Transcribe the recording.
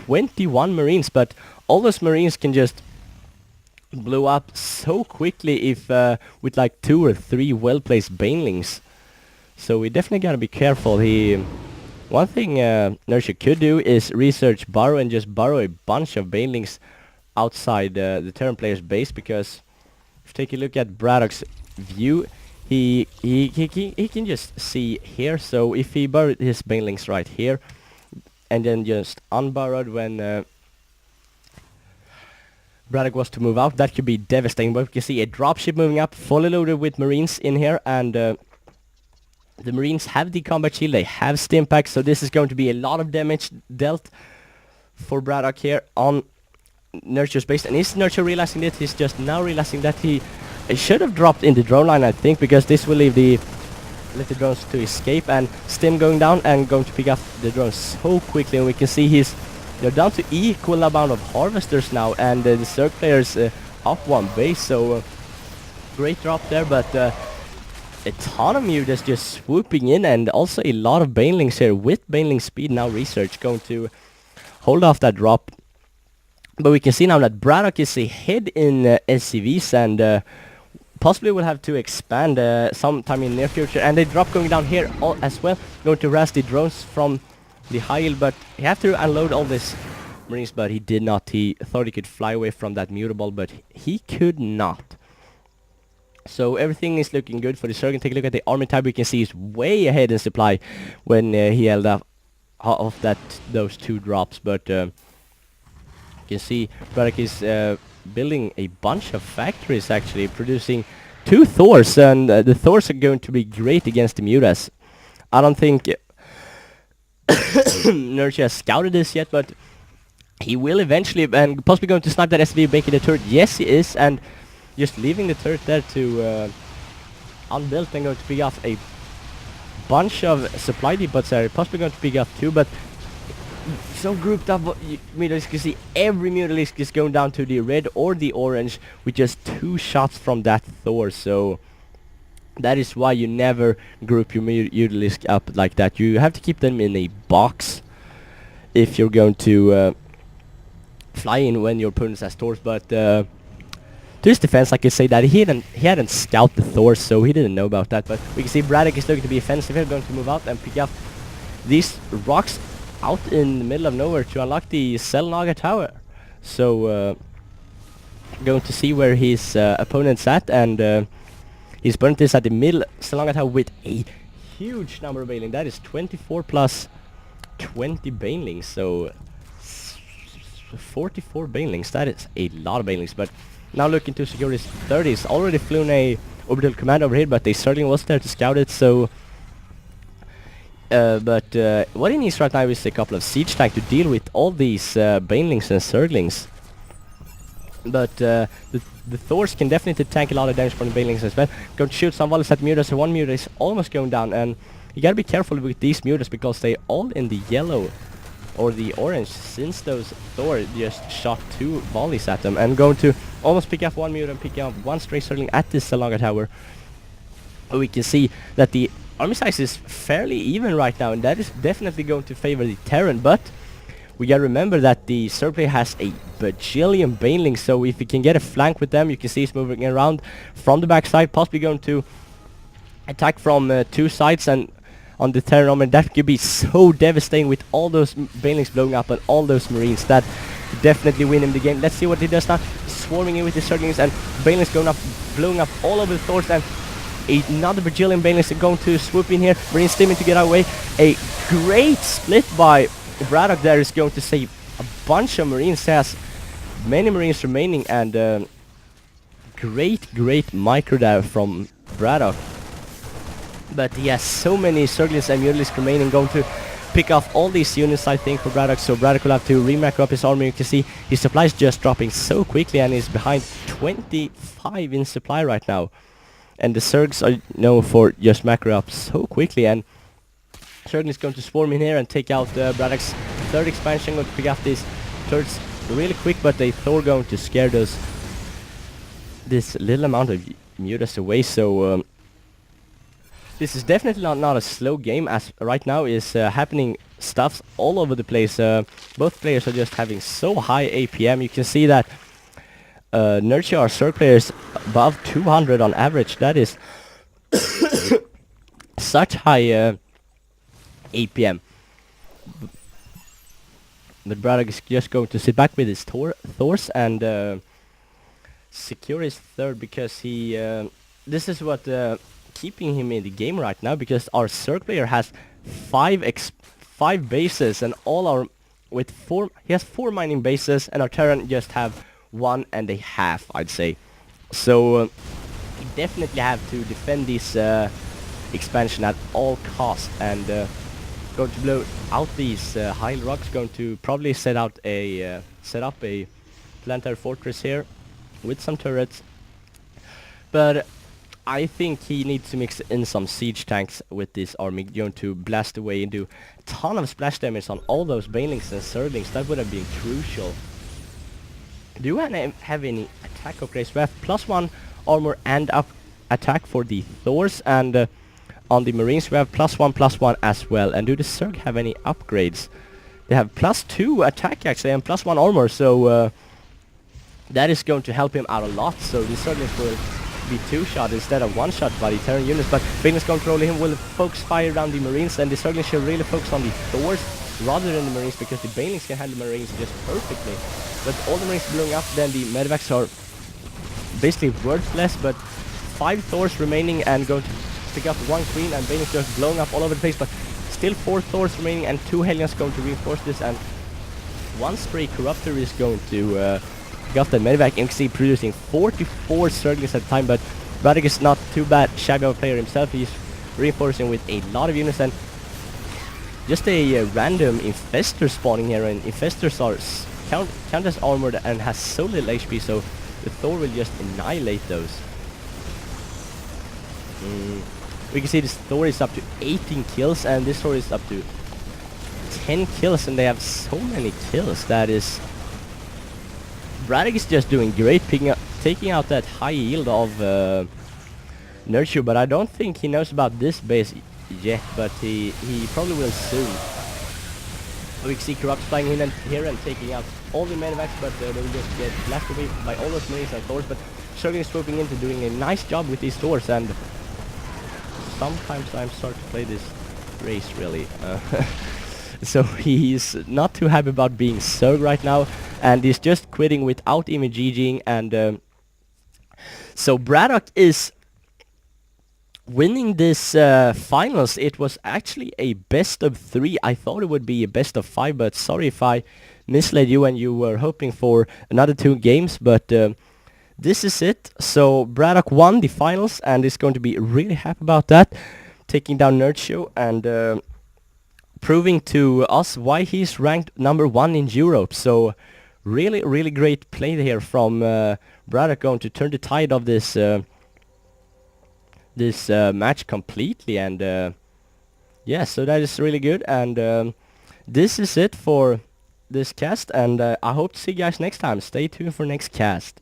21 Marines, but all those Marines can just blow up so quickly if with like 2 or 3 well-placed Banelings. So we definitely gotta be careful. One thing Nerchio could do is research burrow and just burrow a bunch of Banelings outside the Terran player's base, because if you take a look at BratOK's view, he can just see here. So if he burrowed his Banelings right here and then just unburrowed when BratOK was to move out, that could be devastating. But you can see a dropship moving up, fully loaded with Marines in here, and the Marines have the combat shield, they have stim packs, so this is going to be a lot of damage dealt for BratOK here on Nerchio's base. And is Nerchio realizing that? He's just now realizing that he should have dropped in the drone line, I think, because this will leave the drones to escape, and stim going down and going to pick up the drones so quickly. And we can see they're down to equal amount of harvesters now, and the Zerg players up one base, so great drop there, but a ton of mutas just swooping in, and also a lot of Banelings here with Baneling speed. Now research going to hold off that drop, but we can see now that BratOK is ahead in SCVs, and possibly will have to expand sometime in near future. And they drop going down here as well, going to ras the drones from the high hill, but he have to unload all this Marines, but he did not. He thought he could fly away from that mutable, but he could not. So everything is looking good for the Zerg. Take a look at the army tab. We can see he's way ahead in supply when he held off those 2 drops. But you can see BratOK is building a bunch of factories, actually producing 2 Thors, and the Thors are going to be great against the mutas. I don't think Nerchio has scouted this yet, but he will eventually, and possibly going to snipe that SCV making the turret. Yes, he is, and just leaving the turret there to unbuilt, and going to pick off a bunch of supply depots there. Possibly going to pick up 2, but so grouped up, you can see every mutalisk is going down to the red or the orange with just 2 shots from that Thor. So that is why you never group your mutalisk up like that. You have to keep them in a box if you're going to fly in when your opponent has Thors. But to his defense, I could say that he hadn't scouted the Thor, so he didn't know about that. But we can see BratOK is looking to be offensive here, going to move out and pick up these rocks out in the middle of nowhere to unlock the Selnaga tower. So going to see where his opponent's at, and he's burnt this at the middle Selnaga tower with a huge number of Banelings. That is 24 plus 20 Banelings, so 44 Banelings. That is a lot of Banelings. But now looking to secure his 30s. Already flown a orbital command over here, but they certainly was there to scout it. So but what he needs right now is a couple of siege tanks to deal with all these Banelings and Zerglings. But the Thors can definitely tank a lot of damage from the Banelings as well. Going to shoot some volleys at mutas, so one muta is almost going down, and you gotta be careful with these mutas because they all in the yellow or the orange, since those Thor just shot 2 volleys at them, and going to almost pick up one muta and pick up 1 stray Zergling at this Selnaga tower. We can see that the army size is fairly even right now, and that is definitely going to favor the Terran, but we gotta remember that the Zerg player has a bajillion Banelings, so if you can get a flank with them, you can see he's moving around from the backside, possibly going to attack from 2 sides, and on the Terran army, that could be so devastating with all those Banelings blowing up and all those Marines. That could definitely win him the game. Let's see what he does now. Swarming in with the Zerglings, and Banelings going up, blowing up all over the Thors, and another bajillion Banelings are going to swoop in here. Marines steaming to get our way. A great split by BratOK there is going to save a bunch of Marines. Has many Marines remaining, and great micro there from BratOK. But he has so many Zerglings and Mutalisks remaining, going to pick off all these units, I think, for BratOK. So BratOK will have to re-macro up his army. You can see his supplies just dropping so quickly, and he's behind 25 in supply right now. And the Zergs are known for just macro up so quickly, and Zerg is going to swarm in here and take out BratOK's 3rd expansion. Going to pick up these turrets really quick, but they Thor going to scare this little amount of mutas away. So This is definitely not a slow game, as right now is happening stuffs all over the place. Both players are just having so high APM. You can see that Nerchio, our Zerg players, above 200 on average. That is such high APM. But BratOK is just going to sit back with his Thors and secure his third, because he this is what keeping him in the game right now, because our Zerg player has five bases, and all our he has 4 mining bases, and our Terran just have 1.5, I'd say. So we definitely have to defend this expansion at all costs, and going to blow out these high rocks. Going to probably set up a planetary fortress here with some turrets, but I think he needs to mix in some siege tanks with this army, going to blast away and do a ton of splash damage on all those banelings and Zerglings. That would have been crucial. Do you have any attack upgrades? We have +1 armor and up attack for the Thors, and on the Marines we have +1/+1 as well. And do the Zerg have any upgrades? They have +2 attack actually and +1 armor, so that is going to help him out a lot. So the Zerglings will be 2-shot instead of 1-shot by the Terran units, but Finland's controlling him will focus fire around the Marines, and the Zerglings should really focus on the Thors rather than the Marines, because the Banelings can handle Marines just perfectly. But all the Marines blowing up, then the Medivacs are basically worthless, but 5 Thors remaining and going to pick up 1 Queen, and Banelings just blowing up all over the place, but still 4 Thors remaining and 2 Hellions going to reinforce this, and 1 Spray Corruptor is going to got the Medivac MC producing 44 Zerglings at a time. But BratOK is not too bad, shabby of a player himself. He's reinforcing with a lot of units, and just a random Infestor spawning here, and Infestors are count as armored and has so little HP, so the Thor will just annihilate those. We can see this Thor is up to 18 kills, and this Thor is up to 10 kills, and they have so many kills. That is... BratOK is just doing great, taking out that high yield of Nerchio, but I don't think he knows about this base yet, but he probably will soon. We can see Corrupt flying in and here and taking out all the Medivacs, but they will just get blasted away by all those Marines and Thors, but Zerglings swooping into doing a nice job with these Thors, and sometimes I'm starting to play this race really. So he's not too happy about being Zerg right now, and he's just quitting without even GGing, and so BratOK is winning this finals. It was actually a best of 3. I thought it would be a best of 5, but sorry if I misled you and you were hoping for another 2 games, but this is it. So BratOK won the finals and is going to be really happy about that, taking down Nerchio and proving to us why he's ranked #1 in Europe. So really great play here from BratOK, going to turn the tide of this match completely, and yeah, so that is really good, and this is it for this cast, and I hope to see you guys next time. Stay tuned for next cast.